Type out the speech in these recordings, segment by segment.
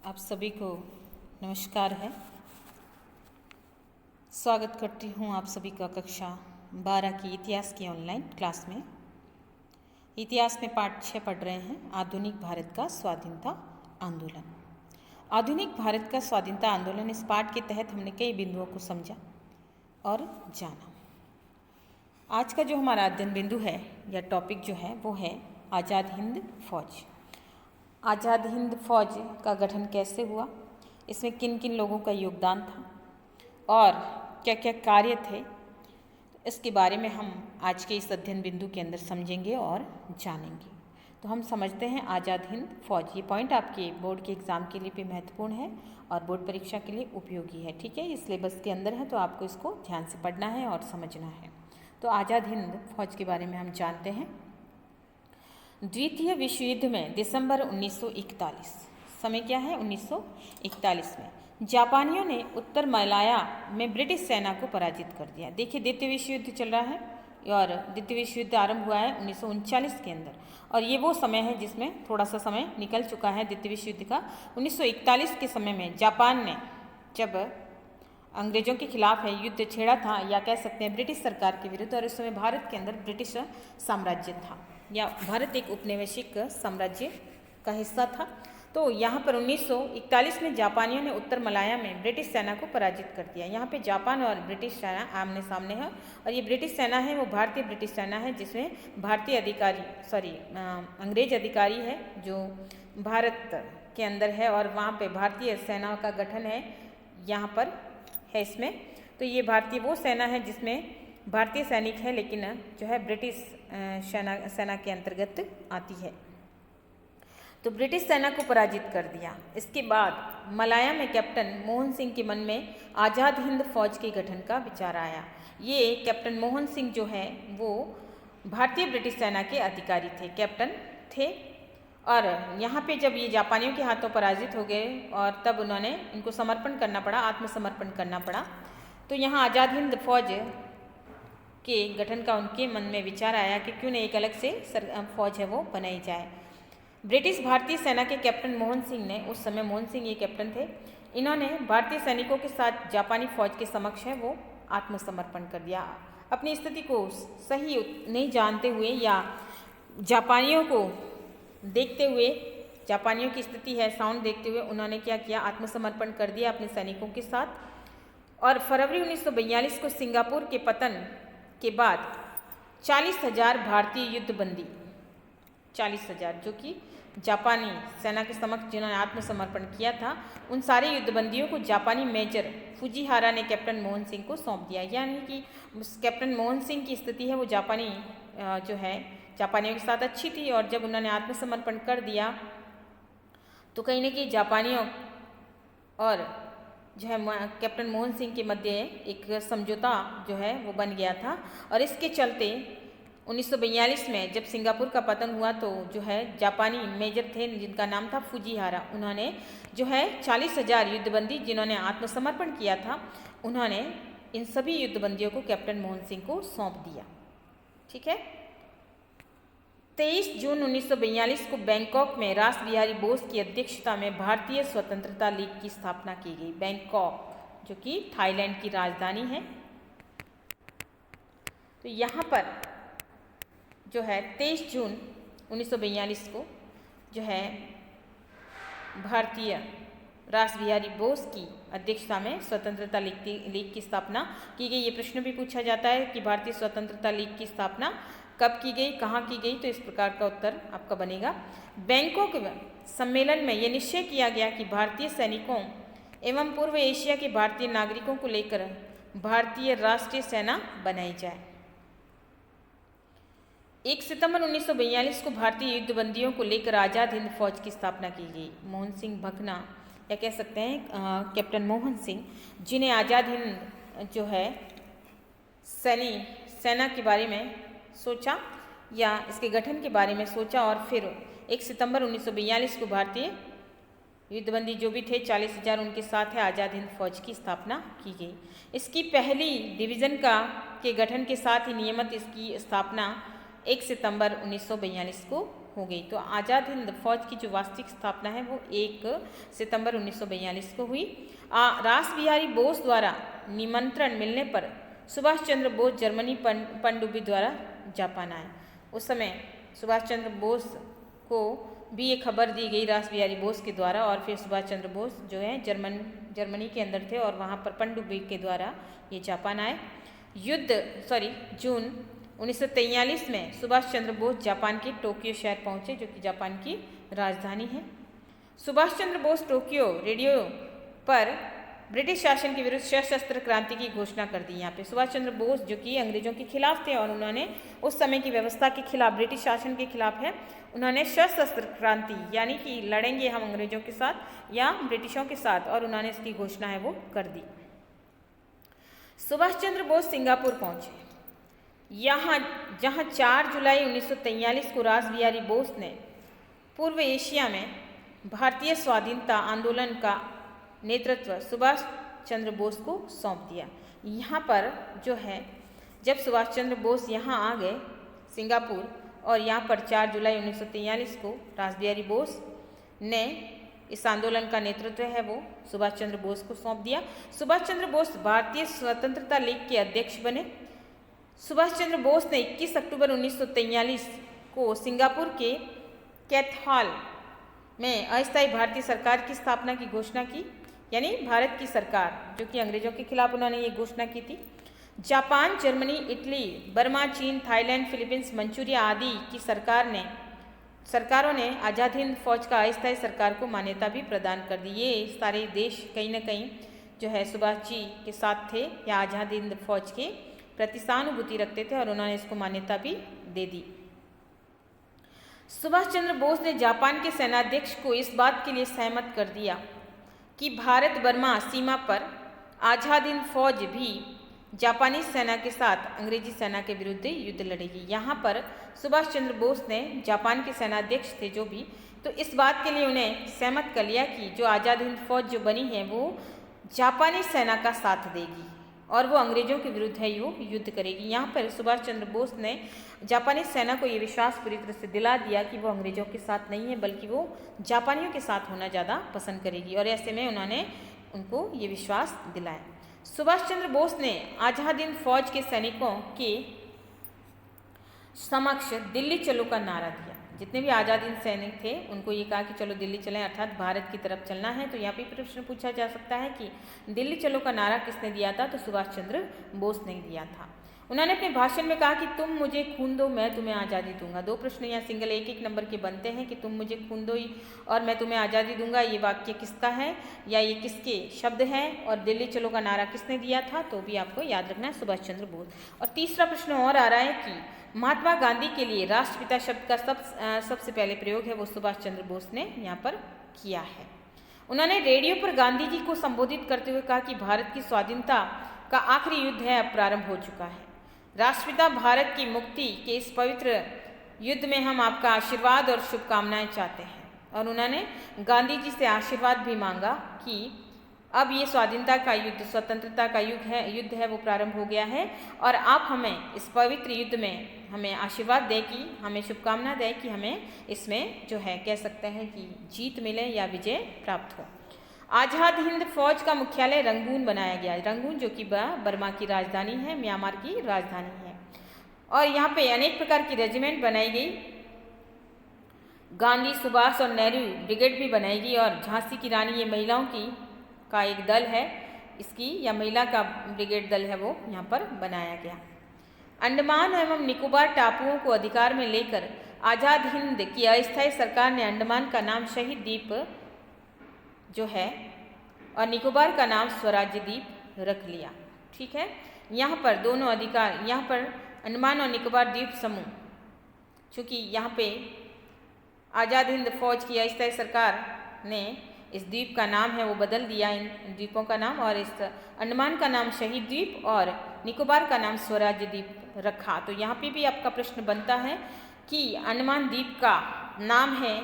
आप सभी को नमस्कार है। स्वागत करती हूँ आप सभी का कक्षा 12 की इतिहास की ऑनलाइन क्लास में। इतिहास में पाठ 6 पढ़ रहे हैं, आधुनिक भारत का स्वाधीनता आंदोलन। आधुनिक भारत का स्वाधीनता आंदोलन, इस पाठ के तहत हमने कई बिंदुओं को समझा और जाना। आज का जो हमारा अध्ययन बिंदु है या टॉपिक जो है वो है आज़ाद हिंद फौज। आज़ाद हिंद फौज का गठन कैसे हुआ, इसमें किन किन लोगों का योगदान था और क्या क्या कार्य थे, इसके बारे में हम आज के इस अध्ययन बिंदु के अंदर समझेंगे और जानेंगे। तो हम समझते हैं आज़ाद हिंद फौज। ये पॉइंट आपके बोर्ड के एग्ज़ाम के लिए भी महत्वपूर्ण है और बोर्ड परीक्षा के लिए उपयोगी है। ठीक है, ये सिलेबस के अंदर है तो आपको इसको ध्यान से पढ़ना है और समझना है। तो आज़ाद हिंद फौज के बारे में हम जानते हैं। द्वितीय विश्व युद्ध में दिसंबर 1941, समय क्या है 1941 में, जापानियों ने उत्तर मलाया में ब्रिटिश सेना को पराजित कर दिया। देखिए, द्वितीय विश्व युद्ध चल रहा है और द्वितीय विश्व युद्ध आरंभ हुआ है 1939 के अंदर, और ये वो समय है जिसमें थोड़ा सा समय निकल चुका है द्वितीय विश्व युद्ध का। 1941 के समय में जापान ने जब अंग्रेजों के खिलाफ है युद्ध छेड़ा था, या कह सकते हैं ब्रिटिश सरकार के विरुद्ध, और उस समय भारत के अंदर ब्रिटिश साम्राज्य था या भारत एक उपनिवेशिक साम्राज्य का हिस्सा था। तो यहाँ पर 1941 में जापानियों ने उत्तर मलाया में ब्रिटिश सेना को पराजित कर दिया। यहाँ पे जापान और ब्रिटिश सेना आमने सामने है, और ये ब्रिटिश सेना है वो भारतीय ब्रिटिश सेना है जिसमें भारतीय अधिकारी अंग्रेज अधिकारी है जो भारत के अंदर है, और वहाँ पे भारतीय सेना का गठन है यहाँ पर है इसमें। तो ये भारतीय वो सेना है जिसमें भारतीय सैनिक है लेकिन जो है ब्रिटिश सेना के अंतर्गत आती है। तो ब्रिटिश सेना को पराजित कर दिया। इसके बाद मलाया में कैप्टन मोहन सिंह के मन में आज़ाद हिंद फौज के गठन का विचार आया। ये कैप्टन मोहन सिंह जो है वो भारतीय ब्रिटिश सेना के अधिकारी थे, कैप्टन थे, और यहाँ पे जब ये जापानियों के हाथों पराजित हो गए और तब उन्होंने इनको समर्पण करना पड़ा, आत्मसमर्पण करना पड़ा। तो यहाँ आज़ाद हिंद फौज के गठन का उनके मन में विचार आया कि क्यों न एक अलग से फौज है वो बनाई जाए। ब्रिटिश भारतीय सेना के कैप्टन मोहन सिंह ने, उस समय मोहन सिंह ये कैप्टन थे, इन्होंने भारतीय सैनिकों के साथ जापानी फौज के समक्ष है वो आत्मसमर्पण कर दिया। अपनी स्थिति को सही नहीं जानते हुए या जापानियों को देखते हुए, जापानियों की स्थिति है साउंड देखते हुए, उन्होंने क्या किया, आत्मसमर्पण कर दिया अपने सैनिकों के साथ। और फरवरी 1942 को सिंगापुर के पतन के बाद 40,000 भारतीय युद्धबंदी, 40,000 जो कि जापानी सेना के समक्ष जिन्होंने आत्मसमर्पण किया था, उन सारे युद्धबंदियों को जापानी मेजर फुजीहारा ने कैप्टन मोहन सिंह को सौंप दिया। यानी कि कैप्टन मोहन सिंह की स्थिति है वो जापानी जो है जापानियों के साथ अच्छी थी, और जब उन्होंने आत्मसमर्पण कर दिया तो कहीं ना कहीं जापानियों और जो है कैप्टन मोहन सिंह के मध्य एक समझौता जो है वो बन गया था। और इसके चलते 1942 में जब सिंगापुर का पतन हुआ तो जो है जापानी मेजर थे जिनका नाम था फुजीहारा, उन्होंने जो है 40,000 युद्धबंदी जिन्होंने आत्मसमर्पण किया था, उन्होंने इन सभी युद्धबंदियों को कैप्टन मोहन सिंह को सौंप दिया। ठीक है, 23 जून 1942 को बैंकॉक में रास बिहारी बोस की अध्यक्षता में भारतीय स्वतंत्रता लीग की स्थापना की गई। बैंकॉक जो कि थाईलैंड की राजधानी है। तो यहाँ पर जो है 23 जून 1942 को जो है भारतीय रास बिहारी बोस की अध्यक्षता में स्वतंत्रता लीग की स्थापना की गई। ये प्रश्न भी पूछा जाता है कि भारतीय स्वतंत्रता लीग की स्थापना कब की गई, कहाँ की गई, तो इस प्रकार का उत्तर आपका बनेगा। बैंकॉक सम्मेलन में यह निश्चय किया गया कि भारतीय सैनिकों एवं पूर्व एशिया के भारतीय नागरिकों को लेकर भारतीय राष्ट्रीय सेना बनाई जाए। 1 सितंबर 1942 को भारतीय युद्धबंदियों को लेकर आज़ाद हिंद फौज की स्थापना की गई। मोहन सिंह भकना या कह सकते हैं कैप्टन मोहन सिंह, जिन्हें आज़ाद हिंद जो है सेना के बारे में सोचा या इसके गठन के बारे में सोचा, और फिर 1 सितंबर 1942 को भारतीय युद्धबंदी जो भी थे 40,000 उनके साथ है आज़ाद हिंद फौज की स्थापना की गई। इसकी पहली डिवीज़न के गठन के साथ ही नियमित इसकी स्थापना 1 सितंबर 1942 को हो गई। तो आज़ाद हिंद फौज की जो वास्तविक स्थापना है वो 1 सितंबर 1942 को हुई। रास बिहारी बोस द्वारा निमंत्रण मिलने पर सुभाष चंद्र बोस जर्मनी पनडुब्बी द्वारा जापान आए। उस समय सुभाष चंद्र बोस को भी ये खबर दी गई रास बिहारी बोस के द्वारा, और फिर सुभाष चंद्र बोस जो है जर्मनी के अंदर थे और वहाँ पर पनडुब्बी के द्वारा ये जापान आए। जून 1943 में सुभाष चंद्र बोस जापान के टोक्यो शहर पहुँचे, जो कि जापान की राजधानी है। सुभाष चंद्र बोस टोक्यो रेडियो पर ब्रिटिश शासन के विरुद्ध सशस्त्र क्रांति की घोषणा कर दी। यहाँ पे सुभाष चंद्र बोस जो कि अंग्रेजों के खिलाफ थे और उन्होंने उस समय की व्यवस्था के खिलाफ, ब्रिटिश शासन के खिलाफ है, उन्होंने सशस्त्र क्रांति यानी कि लड़ेंगे हम अंग्रेजों के साथ या ब्रिटिशों के साथ, और उन्होंने इसकी घोषणा है वो कर दी। सुभाष चंद्र बोस सिंगापुर पहुंचे। जहाँ 4 जुलाई 1943 को रास बिहारी बोस ने पूर्व एशिया में भारतीय स्वाधीनता आंदोलन का नेतृत्व सुभाष चंद्र बोस को सौंप दिया। यहाँ पर जो है जब सुभाष चंद्र बोस यहाँ आ गए सिंगापुर, और यहाँ पर 4 जुलाई 1943 को रास बिहारी बोस ने इस आंदोलन का नेतृत्व है वो सुभाष चंद्र बोस को सौंप दिया। सुभाष चंद्र बोस भारतीय स्वतंत्रता लीग के अध्यक्ष बने। सुभाष चंद्र बोस ने 21 अक्टूबर 1943 को सिंगापुर के कैथहॉल में अस्थायी भारतीय सरकार की स्थापना की घोषणा की, यानी भारत की सरकार जो कि अंग्रेजों के खिलाफ उन्होंने ये घोषणा की थी। जापान, जर्मनी, इटली, बर्मा, चीन, थाईलैंड, फिलीपींस, मंचूरिया आदि की सरकारों ने आज़ाद हिंद फौज का अस्थायी सरकार को मान्यता भी प्रदान कर दी। ये सारे देश कहीं ना कहीं जो है सुभाष जी के साथ थे या आज़ाद हिंद फौज के प्रति सहानुभूति रखते थे, और उन्होंने इसको मान्यता भी दे दी। सुभाष चंद्र बोस ने जापान के सेनाध्यक्ष को इस बात के लिए सहमत कर दिया कि भारत बर्मा सीमा पर आज़ाद हिंद फौज भी जापानी सेना के साथ अंग्रेजी सेना के विरुद्ध युद्ध लड़ेगी। यहाँ पर सुभाष चंद्र बोस ने जापान के सेनाध्यक्ष थे जो भी, तो इस बात के लिए उन्हें सहमत कर लिया कि जो आज़ाद हिंद फौज जो बनी है वो जापानी सेना का साथ देगी और वो अंग्रेजों के विरुद्ध है वो युद्ध करेगी। यहाँ पर सुभाष चंद्र बोस ने जापानी सेना को ये विश्वास पूरी तरह से दिला दिया कि वो अंग्रेजों के साथ नहीं है बल्कि वो जापानियों के साथ होना ज़्यादा पसंद करेगी, और ऐसे में उन्होंने उनको ये विश्वास दिलाया। सुभाष चंद्र बोस ने आज़ाद हिंद फौज के सैनिकों के समक्ष दिल्ली चलो का नारा दिया। जितने भी आज़ाद हिंद सैनिक थे उनको ये कहा कि चलो दिल्ली चलें, अर्थात भारत की तरफ चलना है। तो यहाँ पे प्रश्न पूछा जा सकता है कि दिल्ली चलो का नारा किसने दिया था, तो सुभाष चंद्र बोस ने दिया था। उन्होंने अपने भाषण में कहा कि तुम मुझे खून दो मैं तुम्हें आज़ादी दूंगा। 2 प्रश्न यहाँ सिंगल एक नंबर के बनते हैं कि तुम मुझे खून दो और मैं तुम्हें आज़ादी दूंगा, ये वाक्य किसका है या ये किसके शब्द हैं, और दिल्ली चलो का नारा किसने दिया था, तो भी आपको याद रखना है सुभाष चंद्र बोस। और तीसरा प्रश्न और आ रहा है कि महात्मा गांधी के लिए राष्ट्रपिता शब्द का सबसे पहले प्रयोग है वो सुभाष चंद्र बोस ने यहाँ पर किया है। उन्होंने रेडियो पर गांधी जी को संबोधित करते हुए कहा कि भारत की स्वाधीनता का आखिरी युद्ध है अब प्रारंभ हो चुका है। राष्ट्रपिता भारत की मुक्ति के इस पवित्र युद्ध में हम आपका आशीर्वाद और शुभकामनाएं चाहते हैं। और उन्होंने गांधी जी से आशीर्वाद भी मांगा कि अब ये स्वाधीनता का युद्ध, स्वतंत्रता का युद्ध है वो प्रारंभ हो गया है, और आप हमें इस पवित्र युद्ध में हमें आशीर्वाद दें कि हमें शुभकामना दें कि हमें इसमें जो है कह सकते हैं कि जीत मिले या विजय प्राप्त हो। आज़ाद हिंद फौज का मुख्यालय रंगून बनाया गया। रंगून जो कि बर्मा की राजधानी है, म्यांमार की राजधानी है, और यहाँ पे अनेक प्रकार की रेजिमेंट बनाई गई। गांधी, सुभाष और नेहरू ब्रिगेड भी बनाई गई, और झांसी की रानी ये महिलाओं का एक दल है, इसकी या महिला का ब्रिगेड दल है वो यहाँ पर बनाया गया। अंडमान एवं निकोबार टापुओं को अधिकार में लेकर आज़ाद हिंद की अस्थायी सरकार ने अंडमान का नाम शहीद द्वीप जो है और निकोबार का नाम स्वराज्य द्वीप रख लिया। ठीक है, यहाँ पर दोनों अधिकार, यहाँ पर अंडमान और निकोबार द्वीप समूह, चूँकि यहाँ पे आज़ाद हिंद फौज की अस्थायी सरकार ने इस द्वीप का नाम है वो बदल दिया, इन द्वीपों का नाम, और इस अंडमान का नाम शहीद द्वीप और निकोबार का नाम स्वराज्य द्वीप रखा। तो यहाँ पे भी आपका प्रश्न बनता है कि अंडमान द्वीप का नाम है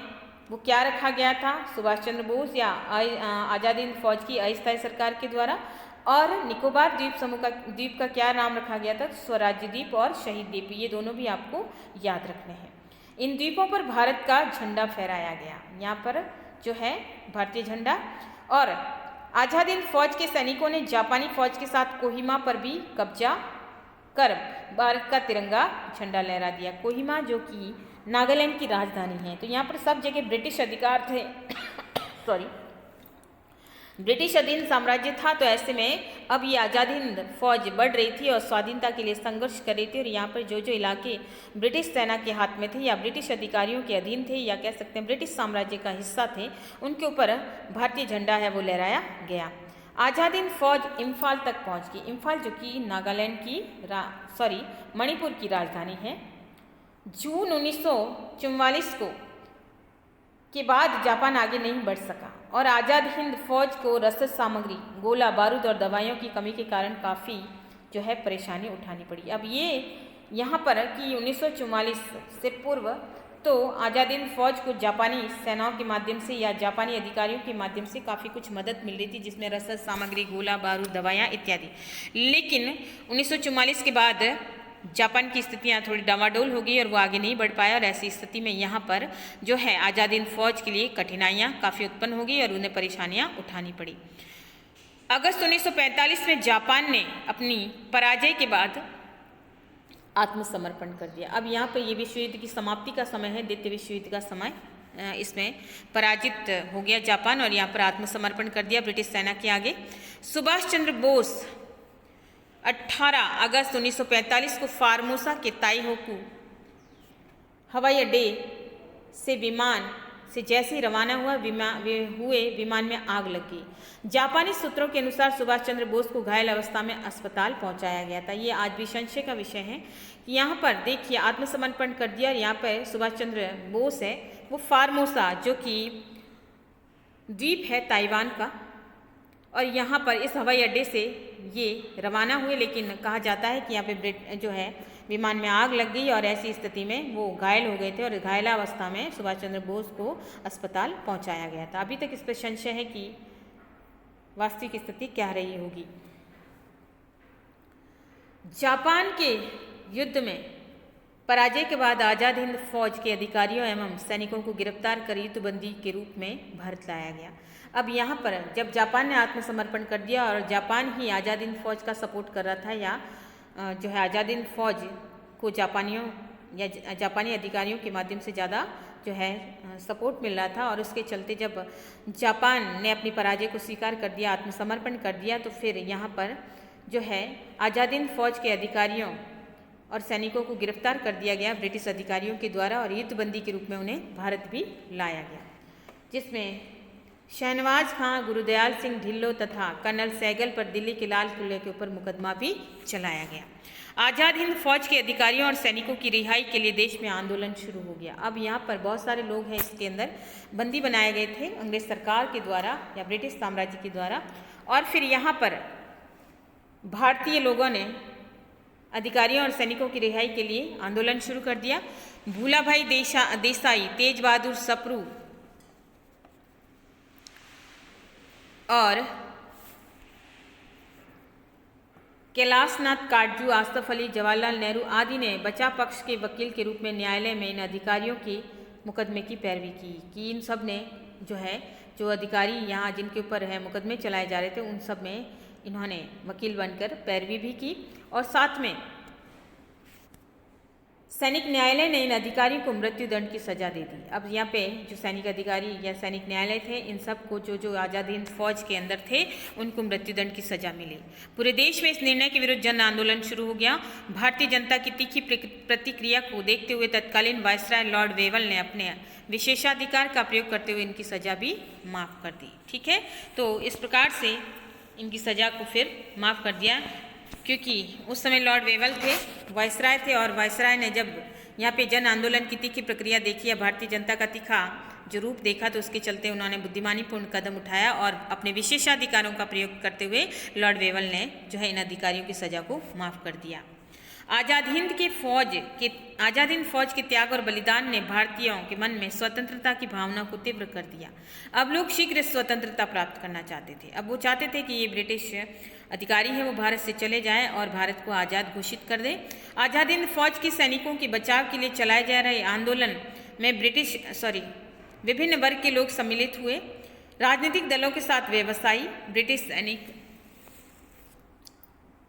वो क्या रखा गया था, सुभाष चंद्र बोस या आज़ाद हिंद फौज की अस्थायी सरकार के द्वारा, और निकोबार द्वीप समूह का द्वीप का क्या नाम रखा गया था, स्वराज्य द्वीप और शहीद द्वीप। ये दोनों भी आपको याद रखने हैं। इन द्वीपों पर भारत का झंडा फहराया गया। यहाँ पर जो है भारतीय झंडा। और आज़ाद हिंद फौज के सैनिकों ने जापानी फौज के साथ कोहिमा पर भी कब्जा कर भारत का तिरंगा झंडा लहरा दिया। कोहिमा जो कि नागालैंड की राजधानी है। तो यहाँ पर सब जगह ब्रिटिश अधिकार थे सॉरी ब्रिटिश अधीन साम्राज्य था। तो ऐसे में अब ये आज़ाद हिंद फौज बढ़ रही थी और स्वाधीनता के लिए संघर्ष कर रही थी। और यहाँ पर जो जो इलाके ब्रिटिश सेना के हाथ में थे या ब्रिटिश अधिकारियों के अधीन थे या कह सकते हैं ब्रिटिश साम्राज्य का हिस्सा थे, उनके ऊपर भारतीय झंडा है वो लहराया गया। आज़ाद हिंद फौज इम्फाल तक पहुँच गई। इम्फाल जो कि नागालैंड की मणिपुर की राजधानी है। जून 1944 को के बाद जापान आगे नहीं बढ़ सका और आज़ाद हिंद फौज को रसद सामग्री, गोला बारूद और दवाइयों की कमी के कारण काफ़ी जो है परेशानी उठानी पड़ी। अब ये यहाँ पर कि 1944 से पूर्व तो आज़ाद हिंद फौज को जापानी सेनाओं के माध्यम से या जापानी अधिकारियों के माध्यम से काफ़ी कुछ मदद मिल रही थी, जिसमें रसद सामग्री, गोला बारूद, दवाइयाँ इत्यादि। लेकिन 1944 के बाद जापान की स्थितियाँ थोड़ी डामाडोल हो गई और वो आगे नहीं बढ़ पाया। और ऐसी स्थिति में यहाँ पर जो है आज़ाद हिंद फौज के लिए कठिनाइयाँ काफ़ी उत्पन्न हो गई और उन्हें परेशानियाँ उठानी पड़ी। अगस्त 1945 में जापान ने अपनी पराजय के बाद आत्मसमर्पण कर दिया। अब यहाँ पर ये विश्व युद्ध की समाप्ति का समय है, द्वितीय विश्व युद्ध का समय। इसमें पराजित हो गया जापान और यहाँ पर आत्मसमर्पण कर दिया ब्रिटिश सेना के आगे। सुभाष चंद्र बोस 18 अगस्त 1945 को फार्मोसा के ताइहोकू हवाई अड्डे से विमान से जैसे ही रवाना हुआ विमान में आग लग गई। जापानी सूत्रों के अनुसार सुभाष चंद्र बोस को घायल अवस्था में अस्पताल पहुंचाया गया था। ये आज भी संशय का विषय है कि यहाँ पर देखिए आत्मसमर्पण कर दिया। और यहाँ पर सुभाष चंद्र बोस है वो फार्मोसा जो कि द्वीप है ताइवान का, और यहाँ पर इस हवाई अड्डे से ये रवाना हुए। लेकिन कहा जाता है कि यहाँ पे जो है विमान में आग लग गई और ऐसी स्थिति में वो घायल हो गए थे और घायलावस्था में सुभाष चंद्र बोस को अस्पताल पहुँचाया गया था। अभी तक इस पर संशय है कि वास्तविक स्थिति क्या रही होगी। जापान के युद्ध में पराजय के बाद आज़ाद हिंद फौज के अधिकारियों एवं सैनिकों को गिरफ्तार कर युद्धबंदी के रूप में भारत लाया गया। अब यहाँ पर जब जापान ने आत्मसमर्पण कर दिया और जापान ही आज़ाद हिंद फौज का सपोर्ट कर रहा था या जो है आज़ाद हिंद फौज को जापानियों या जापानी अधिकारियों के माध्यम से ज़्यादा जो है सपोर्ट मिल रहा था, और उसके चलते जब जापान ने अपनी पराजय को स्वीकार कर दिया, आत्मसमर्पण कर दिया, तो फिर यहाँ पर जो है आज़ाद हिंद फौज के अधिकारियों और सैनिकों को गिरफ्तार कर दिया गया ब्रिटिश अधिकारियों के द्वारा और युद्धबंदी के रूप में उन्हें भारत भी लाया गया, जिसमें शहनवाज खां, गुरुदयाल सिंह ढिल्लों तथा कर्नल सहगल पर दिल्ली के लाल किले के ऊपर मुकदमा भी चलाया गया। आज़ाद हिंद फौज के अधिकारियों और सैनिकों की रिहाई के लिए देश में आंदोलन शुरू हो गया। अब यहाँ पर बहुत सारे लोग हैं इसके अंदर बंदी बनाए गए थे अंग्रेज सरकार के द्वारा या ब्रिटिश साम्राज्य के द्वारा, और फिर यहाँ पर भारतीय लोगों ने अधिकारियों और सैनिकों की रिहाई के लिए आंदोलन शुरू कर दिया। भूलाभाई देसाई, तेज बहादुर सप्रू और कैलाशनाथ काटजू, आसफ अली, जवाहरलाल नेहरू आदि ने बचाव पक्ष के वकील के रूप में न्यायालय में इन अधिकारियों के मुकदमे की पैरवी की कि इन सब ने जो है जो अधिकारी यहाँ जिनके ऊपर है मुकदमे चलाए जा रहे थे उन सब में इन्होंने वकील बनकर पैरवी भी की, और साथ में सैनिक न्यायालय ने इन अधिकारियों को मृत्युदंड की सजा दे दी। अब यहाँ पे जो सैनिक अधिकारी या सैनिक न्यायालय थे इन सब को जो आज़ाद हिंद फौज के अंदर थे उनको मृत्युदंड की सजा मिली। पूरे देश में इस निर्णय के विरुद्ध जन आंदोलन शुरू हो गया। भारतीय जनता की तीखी प्रतिक्रिया को देखते हुए तत्कालीन वायसराय लॉर्ड वेवल ने अपने विशेषाधिकार का प्रयोग करते हुए इनकी सजा भी माफ़ कर दी। ठीक है, तो इस प्रकार से इनकी सजा को फिर माफ़ कर दिया, क्योंकि उस समय लॉर्ड वेवल थे, वायसराय थे, और वायसराय ने जब यहाँ पे जन आंदोलन की तीखी प्रक्रिया देखी या भारतीय जनता का तीखा जो रूप देखा तो उसके चलते उन्होंने बुद्धिमानीपूर्ण कदम उठाया और अपने विशेषाधिकारों का प्रयोग करते हुए लॉर्ड वेवल ने जो है इन अधिकारियों की सज़ा को माफ़ कर दिया। आज़ाद हिंद फौज के त्याग और बलिदान ने भारतीयों के मन में स्वतंत्रता की भावना को तीव्र कर दिया। अब लोग शीघ्र स्वतंत्रता प्राप्त करना चाहते थे। अब वो चाहते थे कि ये ब्रिटिश अधिकारी है वो भारत से चले जाएं और भारत को आज़ाद घोषित कर दें। आज़ाद हिंद फौज के सैनिकों के बचाव के लिए चलाए जा रहे आंदोलन में विभिन्न वर्ग के लोग सम्मिलित हुए। राजनीतिक दलों के साथ व्यवसायी, ब्रिटिश सैनिक,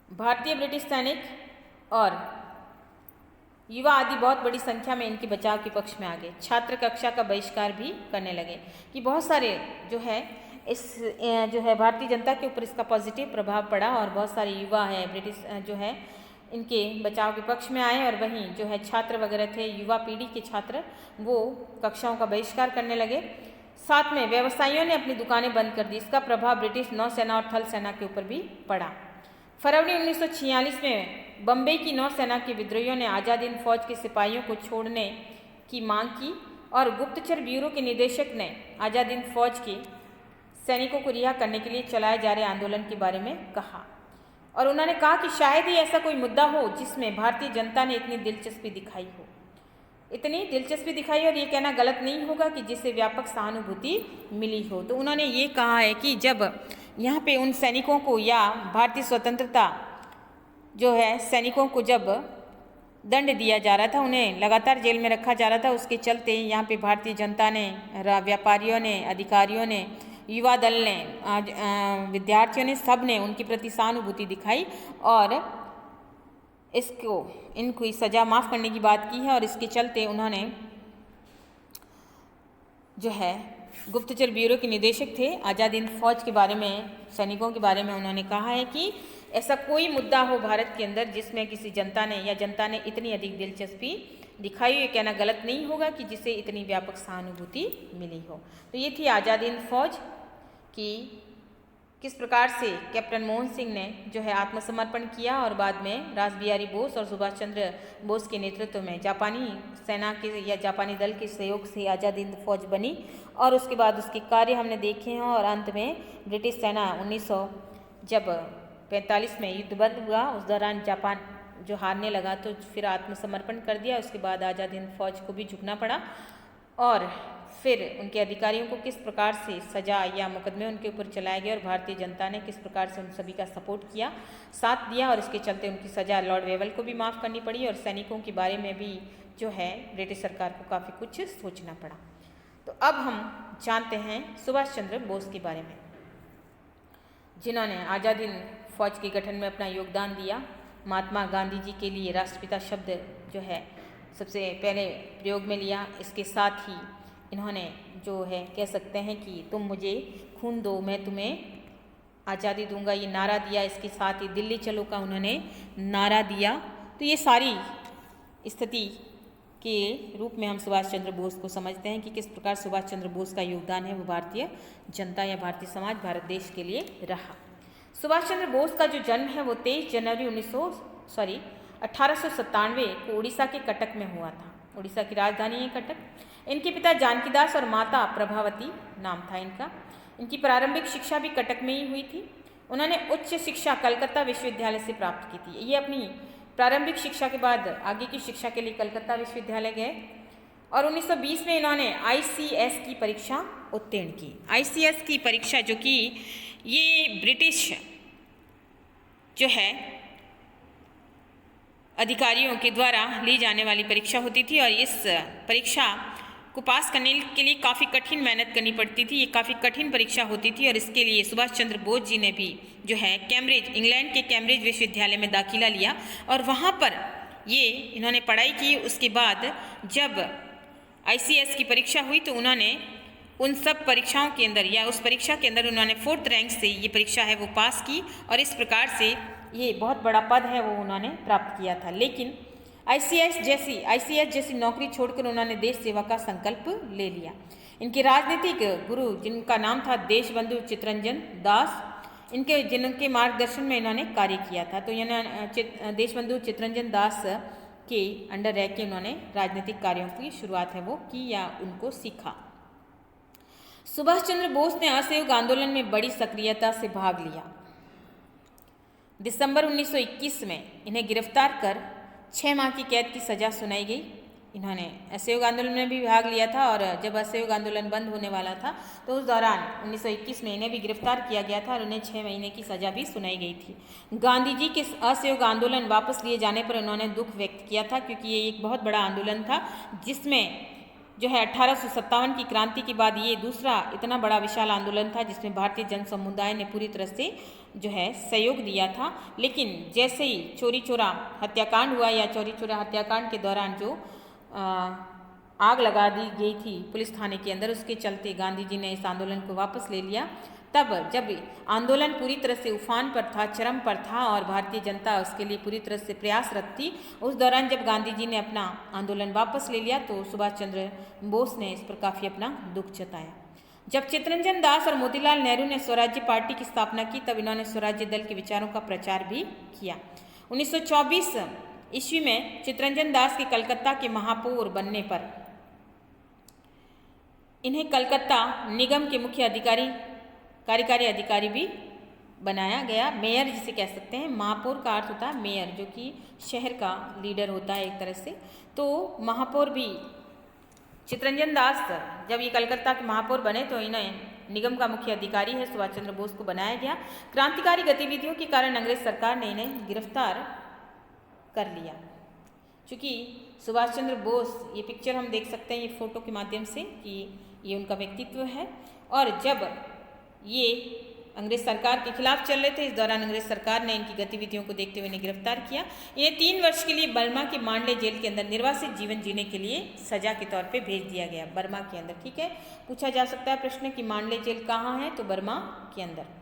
भारतीय ब्रिटिश सैनिक और युवा आदि बहुत बड़ी संख्या में इनके बचाव के पक्ष में आ गए। छात्र कक्षा का बहिष्कार भी करने लगे कि बहुत सारे भारतीय जनता के ऊपर इसका पॉजिटिव प्रभाव पड़ा और बहुत सारे युवा है ब्रिटिश इनके बचाव के पक्ष में आए और वहीं छात्र वगैरह थे, युवा पीढ़ी के छात्र, वो कक्षाओं का बहिष्कार करने लगे। साथ में व्यवसायियों ने अपनी दुकानें बंद कर दी। इसका प्रभाव ब्रिटिश नौसेना और थल सेना के ऊपर भी पड़ा। फरवरी 1946 में बम्बई की नौसेना के विद्रोहियों ने आज़ाद हिंद फौज के सिपाहियों को छोड़ने की मांग की और गुप्तचर ब्यूरो के निदेशक ने आज़ाद हिंद फौज के सैनिकों को रिहा करने के लिए चलाए जा रहे आंदोलन के बारे में कहा और उन्होंने कहा कि शायद ही ऐसा कोई मुद्दा हो जिसमें भारतीय जनता ने इतनी दिलचस्पी दिखाई और ये कहना गलत नहीं होगा कि जिससे व्यापक सहानुभूति मिली हो। तो उन्होंने ये कहा है कि जब यहाँ पे उन सैनिकों को या भारतीय स्वतंत्रता सैनिकों को जब दंड दिया जा रहा था, उन्हें लगातार जेल में रखा जा रहा था, उसके चलते यहाँ पे भारतीय जनता ने, व्यापारियों ने, अधिकारियों ने, युवा दल ने, विद्यार्थियों ने, सब ने उनके प्रति सहानुभूति दिखाई और इनको सज़ा माफ़ करने की बात की है और इसके चलते उन्होंने गुप्तचर ब्यूरो के निदेशक थे आज़ाद हिंद फौज के बारे में, सैनिकों के बारे में उन्होंने कहा है कि ऐसा कोई मुद्दा हो भारत के अंदर जिसमें किसी जनता ने इतनी अधिक दिलचस्पी दिखाई, ये कहना गलत नहीं होगा कि जिसे इतनी व्यापक सहानुभूति मिली हो। तो ये थी आज़ाद हिंद फौज की किस प्रकार से कैप्टन मोहन सिंह ने आत्मसमर्पण किया और बाद में रास बिहारी बोस और सुभाष चंद्र बोस के नेतृत्व में जापानी सेना के या जापानी दल के सहयोग से आज़ाद हिंद फौज बनी और उसके बाद उसके कार्य हमने देखे हैं और अंत में ब्रिटिश सेना 1945 में युद्ध बंद हुआ, उस दौरान जापान हारने लगा तो फिर आत्मसमर्पण कर दिया। उसके बाद आज़ाद हिंद फौज को भी झुकना पड़ा और फिर उनके अधिकारियों को किस प्रकार से सजा या मुकदमे उनके ऊपर चलाए गए और भारतीय जनता ने किस प्रकार से उन सभी का सपोर्ट किया, साथ दिया और इसके चलते उनकी सजा लॉर्ड वेवल को भी माफ़ करनी पड़ी और सैनिकों के बारे में भी ब्रिटिश सरकार को काफ़ी कुछ सोचना पड़ा। तो अब हम जानते हैं सुभाष चंद्र बोस के बारे में, जिन्होंने आज़ाद हिंद फौज के गठन में अपना योगदान दिया। महात्मा गांधी जी के लिए राष्ट्रपिता शब्द सबसे पहले प्रयोग में लिया। इसके साथ ही इन्होंने कह सकते हैं कि तुम मुझे खून दो मैं तुम्हें आज़ादी दूंगा, ये नारा दिया। इसके साथ ही दिल्ली चलो का उन्होंने नारा दिया। तो ये सारी स्थिति के रूप में हम सुभाष चंद्र बोस को समझते हैं कि किस प्रकार सुभाष चंद्र बोस का योगदान है वो भारतीय जनता या भारतीय समाज, भारत देश के लिए रहा। सुभाष चंद्र बोस का जो जन्म है वो 23 जनवरी 1897 को उड़ीसा के कटक में हुआ था। उड़ीसा की राजधानी है कटक। इनके पिता जानकीदास और माता प्रभावती नाम था इनका। इनकी प्रारंभिक शिक्षा भी कटक में ही हुई थी। उन्होंने उच्च शिक्षा कलकत्ता विश्वविद्यालय से प्राप्त की थी। ये अपनी प्रारंभिक शिक्षा के बाद आगे की शिक्षा के लिए कलकत्ता विश्वविद्यालय गए और 1920 में इन्होंने ICS की परीक्षा उत्तीर्ण की। ICS की परीक्षा जो कि ये ब्रिटिश अधिकारियों के द्वारा ली जाने वाली परीक्षा होती थी और इस परीक्षा को पास करने के लिए काफ़ी कठिन मेहनत करनी पड़ती थी। ये काफ़ी कठिन परीक्षा होती थी और इसके लिए सुभाष चंद्र बोस जी ने भी कैम्ब्रिज, इंग्लैंड के कैम्ब्रिज विश्वविद्यालय में दाखिला लिया और वहाँ पर इन्होंने पढ़ाई की। उसके बाद जब ICS की परीक्षा हुई तो उन्होंने उन सब परीक्षाओं के अंदर या उस परीक्षा के अंदर उन्होंने 4th रैंक से ये परीक्षा है वो पास की और इस प्रकार से ये बहुत बड़ा पद है वो उन्होंने प्राप्त किया था। लेकिन ICS जैसी नौकरी छोड़कर उन्होंने देश सेवा का संकल्प ले लिया। इनके राजनीतिक गुरु जिनका नाम था देशबंधु चित्तरंजन दास, जिनके मार्गदर्शन में इन्होंने कार्य किया था। तो देशबंधु चित्तरंजन दास के अंडर रह के उन्होंने राजनीतिक कार्यों की शुरुआत है वो की या उनको सीखा। सुभाष चंद्र बोस ने असहयोग आंदोलन में बड़ी सक्रियता से भाग लिया। दिसंबर 1921 में इन्हें गिरफ्तार कर 6 माह की कैद की सज़ा सुनाई गई। इन्होंने असहयोग आंदोलन में भी भाग लिया था और जब असहयोग आंदोलन बंद होने वाला था तो उस दौरान 1921 में इन्हें भी गिरफ्तार किया गया था और उन्हें 6 महीने की सज़ा भी सुनाई गई थी। गांधी जी के असहयोग आंदोलन वापस लिए जाने पर उन्होंने दुख व्यक्त किया था, क्योंकि ये एक बहुत बड़ा आंदोलन था जिसमें जो है 1857 की क्रांति के बाद ये दूसरा इतना बड़ा विशाल आंदोलन था जिसमें भारतीय जन समुदाय ने पूरी तरह से जो है सहयोग दिया था। लेकिन जैसे ही चोरी चोरा हत्याकांड हुआ या चोरी चोरा हत्याकांड के दौरान जो आग लगा दी गई थी पुलिस थाने के अंदर, उसके चलते गांधी जी ने इस आंदोलन को वापस ले लिया। तब जब आंदोलन पूरी तरह से उफान पर था, चरम पर था और भारतीय जनता उसके लिए पूरी तरह से प्रयासरत थी, उस दौरान जब गांधी जी ने अपना आंदोलन वापस ले लिया तो सुभाष चंद्र बोस ने इस पर काफ़ी अपना दुख जताया। जब चित्तरंजन दास और मोतीलाल नेहरू ने स्वराज्य पार्टी की स्थापना की तब इन्होंने स्वराज्य दल के विचारों का प्रचार भी किया। 1924 ईस्वी में चित्तरंजन दास के कलकत्ता के महापौर बनने पर इन्हें कलकत्ता निगम के मुख्य अधिकारी, कार्यकारी अधिकारी भी बनाया गया। मेयर जिसे कह सकते हैं, महापौर का अर्थ होता है मेयर, जो कि शहर का लीडर होता है एक तरह से। तो महापौर भी चित्तरंजन दास जब ये कलकत्ता के महापौर बने तो इन्हें निगम का मुख्य अधिकारी है सुभाष चंद्र बोस को बनाया गया। क्रांतिकारी गतिविधियों के कारण अंग्रेज सरकार ने इन्हें गिरफ्तार कर लिया। चूँकि सुभाष चंद्र बोस, ये पिक्चर हम देख सकते हैं ये फोटो के माध्यम से कि ये उनका व्यक्तित्व है, और जब ये अंग्रेज सरकार के खिलाफ चल रहे थे इस दौरान अंग्रेज सरकार ने इनकी गतिविधियों को देखते हुए इन्हें गिरफ्तार किया। इन्हें 3 वर्ष के लिए बर्मा के मांडले जेल के अंदर निर्वासित जीवन जीने के लिए सजा के तौर पे भेज दिया गया, बर्मा के अंदर। ठीक है, पूछा जा सकता है प्रश्न कि मांडले जेल कहाँ है, तो बर्मा के अंदर।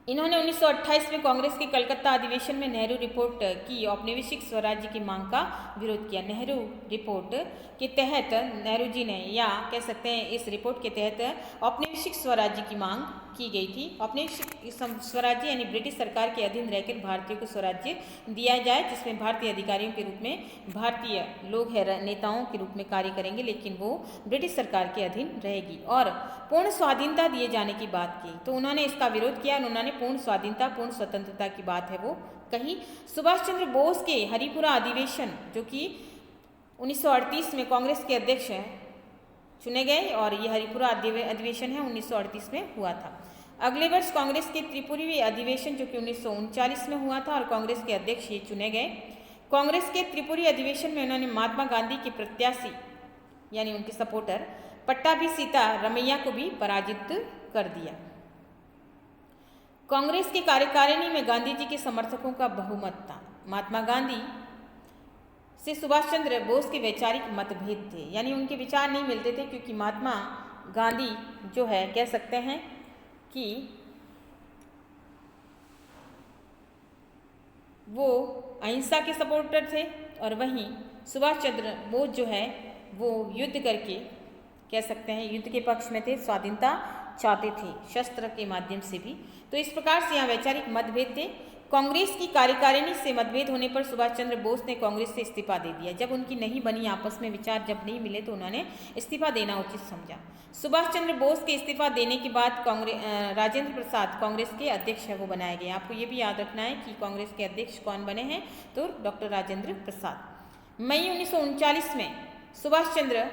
इन्होंने 1928 में कांग्रेस के कलकत्ता अधिवेशन में नेहरू रिपोर्ट की औपनिवेशिक स्वराज्य की मांग का विरोध किया। नेहरू रिपोर्ट के तहत नेहरू जी ने, या कह सकते हैं इस रिपोर्ट के तहत औपनिवेशिक स्वराज्य की मांग की गई थी। औपनिवेशिक स्वराज्य यानी ब्रिटिश सरकार के अधीन रहकर भारतीयों को स्वराज्य दिया जाए, जिसमें भारतीय अधिकारियों के रूप में भारतीय लोग है नेताओं के रूप में कार्य करेंगे, लेकिन वो ब्रिटिश सरकार के अधीन रहेगी, और पूर्ण स्वाधीनता दिए जाने की बात की। तो उन्होंने इसका विरोध किया और उन्होंने पूर्ण स्वाधीनता, पूर्ण स्वतंत्रता की बात है वो कही। सुभाष चंद्र बोस के हरिपुरा अधिवेशन, जो कि 1938 में कांग्रेस के अध्यक्ष चुने गए, और ये हरिपुरा अधिवेशन है 1938 में हुआ था। अगले वर्ष कांग्रेस के त्रिपुरी अधिवेशन, जो कि 1939 में हुआ था, और कांग्रेस के अध्यक्ष ये चुने गए। कांग्रेस के त्रिपुरी अधिवेशन में उन्होंने महात्मा गांधी के प्रत्याशी यानी उनके सपोर्टर पट्टाभी सीता रमैया को भी पराजित कर दिया। कांग्रेस की कार्यकारिणी में गांधी जी के समर्थकों का बहुमत था। महात्मा गांधी से सुभाष चंद्र बोस के वैचारिक मतभेद थे, यानी उनके विचार नहीं मिलते थे, क्योंकि महात्मा गांधी जो है कह सकते हैं कि वो अहिंसा के सपोर्टर थे, और वहीं सुभाष चंद्र बोस जो है वो युद्ध करके कह सकते हैं युद्ध के पक्ष में थे, स्वाधीनता चाहते थे शस्त्र के माध्यम से भी। तो इस प्रकार से यहाँ वैचारिक मतभेद थे। कांग्रेस की कार्यकारिणी से मतभेद होने पर सुभाष चंद्र बोस ने कांग्रेस से इस्तीफा दे दिया। जब उनकी नहीं बनी, आपस में विचार जब नहीं मिले, तो उन्होंने इस्तीफा देना उचित समझा। सुभाष चंद्र बोस के इस्तीफा देने के बाद राजेंद्र प्रसाद कांग्रेस के अध्यक्ष है वो बनाए गए। आपको ये भी याद रखना है कि कांग्रेस के अध्यक्ष कौन बने हैं, तो डॉक्टर राजेंद्र प्रसाद। मई 1939 में सुभाष चंद्र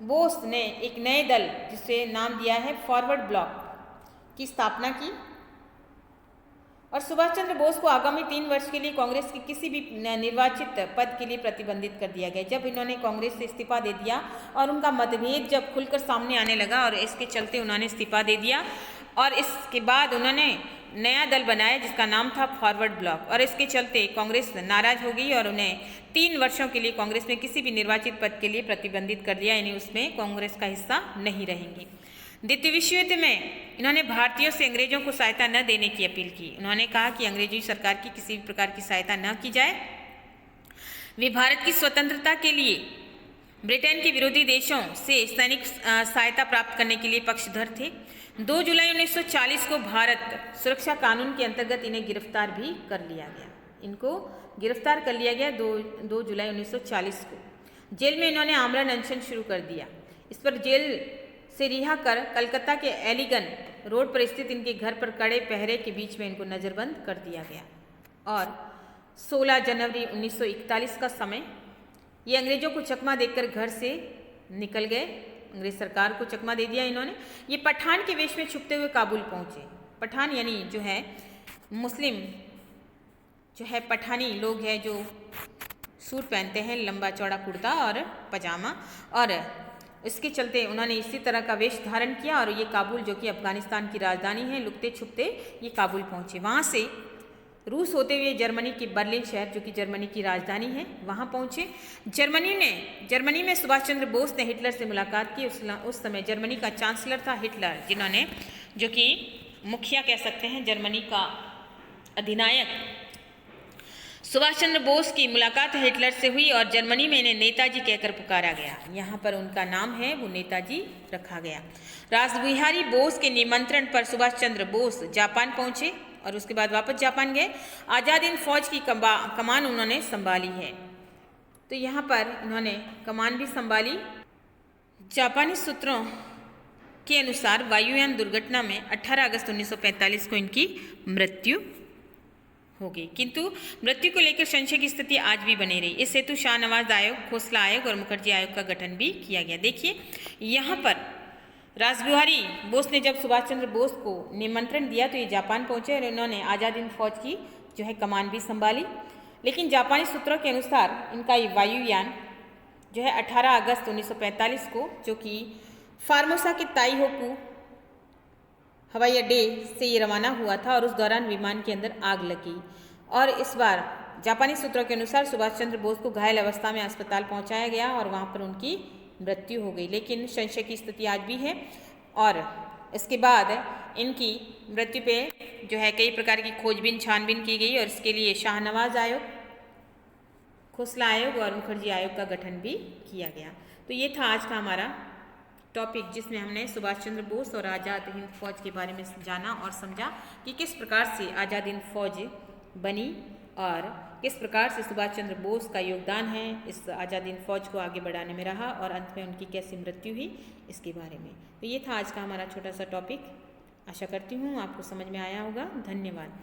बोस ने एक नए दल, जिसे नाम दिया है फॉरवर्ड ब्लॉक, की स्थापना की, और सुभाष चंद्र बोस को आगामी 3 वर्ष के लिए कांग्रेस के किसी भी निर्वाचित पद के लिए प्रतिबंधित कर दिया गया। जब इन्होंने कांग्रेस से इस्तीफा दे दिया और उनका मतभेद जब खुलकर सामने आने लगा, और इसके चलते उन्होंने इस्तीफा दे दिया, और इसके बाद उन्होंने नया दल बनाया जिसका नाम था फॉरवर्ड ब्लॉक, और इसके चलते कांग्रेस नाराज हो गई और उन्हें 3 वर्षों के लिए कांग्रेस में किसी भी निर्वाचित पद के लिए प्रतिबंधित कर दिया, यानी उसमें कांग्रेस का हिस्सा नहीं रहेंगी। द्वितीय विश्व युद्ध में इन्होंने भारतीयों से अंग्रेजों को सहायता न देने की अपील की। उन्होंने कहा कि अंग्रेजी सरकार की किसी भी प्रकार की सहायता न की जाए। वे भारत की स्वतंत्रता के लिए ब्रिटेन के विरोधी देशों से सैनिक सहायता प्राप्त करने के लिए पक्षधर थे। 2 जुलाई 1940 को भारत सुरक्षा कानून के अंतर्गत इन्हें गिरफ्तार भी कर लिया गया। इनको गिरफ्तार कर लिया गया 2 जुलाई 1940 को। जेल में इन्होंने आमरण अनशन शुरू कर दिया। इस पर जेल से रिहा कर कलकत्ता के एलिगन रोड पर स्थित इनके घर पर कड़े पहरे के बीच में इनको नज़रबंद कर दिया गया। और 16 जनवरी 1941 का समय। ये अंग्रेजों को चकमा देकर घर से निकल गए, अंग्रेज सरकार को चकमा दे दिया इन्होंने। ये पठान के वेश में छुपते हुए काबुल पहुंचे। पठान यानी जो है मुस्लिम जो है पठानी लोग हैं जो सूट पहनते हैं, लंबा चौड़ा कुर्ता और पजामा, और इसके चलते उन्होंने इसी तरह का वेश धारण किया और ये काबुल जो कि अफगानिस्तान की राजधानी है, लुकते छुपते ये काबुल पहुंचे। वहाँ से रूस होते हुए जर्मनी की बर्लिन शहर जो कि जर्मनी की राजधानी है वहाँ पहुँचे। जर्मनी में सुभाष चंद्र बोस ने हिटलर से मुलाकात की। उस समय जर्मनी का चांसलर था हिटलर, जिन्होंने जो कि मुखिया कह सकते हैं, जर्मनी का अधिनायक। सुभाष चंद्र बोस की मुलाकात हिटलर से हुई और जर्मनी में इन्हें नेताजी कहकर पुकारा गया। यहाँ पर उनका नाम है वो नेताजी रखा गया। रासबिहारी बोस के निमंत्रण पर सुभाष चंद्र बोस जापान पहुँचे और उसके बाद वापस जापान गए। आज़ाद हिंद फौज की कमान उन्होंने संभाली है। तो यहाँ पर इन्होंने कमान भी संभाली। जापानी सूत्रों के अनुसार वायुयान दुर्घटना में 18 अगस्त 1945 को इनकी मृत्यु हो गई, किंतु मृत्यु को लेकर संशय की स्थिति आज भी बनी रही। इस हेतु शाहनवाज आयोग, खोसला आयोग और मुखर्जी आयोग का गठन भी किया गया। देखिए यहाँ पर रासबिहारी बोस ने जब सुभाष चंद्र बोस को निमंत्रण दिया तो ये जापान पहुंचे और इन्होंने आज़ाद हिंद फौज की जो है कमान भी संभाली। लेकिन जापानी सूत्रों के अनुसार इनका ये वायुयान जो है 18 अगस्त 1945 को जो कि फार्मोसा के ताइहोकू हवाई अड्डे से ये रवाना हुआ था और उस दौरान विमान के अंदर आग लगी। और इस बार जापानी सूत्रों के अनुसार सुभाष चंद्र बोस को घायल अवस्था में अस्पताल पहुंचाया गया और वहां पर उनकी मृत्यु हो गई। लेकिन संशय की स्थिति आज भी है और इसके बाद इनकी मृत्यु पे जो है कई प्रकार की खोजबीन छानबीन की गई और इसके लिए शाहनवाज आयोग, खोसला आयोग और मुखर्जी आयोग का गठन भी किया गया। तो ये था आज का हमारा टॉपिक, जिसमें हमने सुभाष चंद्र बोस और आज़ाद हिंद फौज के बारे में जाना और समझा कि किस प्रकार से आज़ाद हिंद फौज बनी और किस प्रकार से सुभाष चंद्र बोस का योगदान है इस आज़ाद हिंद फौज को आगे बढ़ाने में रहा और अंत में उनकी कैसी मृत्यु हुई इसके बारे में। तो ये था आज का हमारा छोटा सा टॉपिक। आशा करती हूँ आपको समझ में आया होगा। धन्यवाद।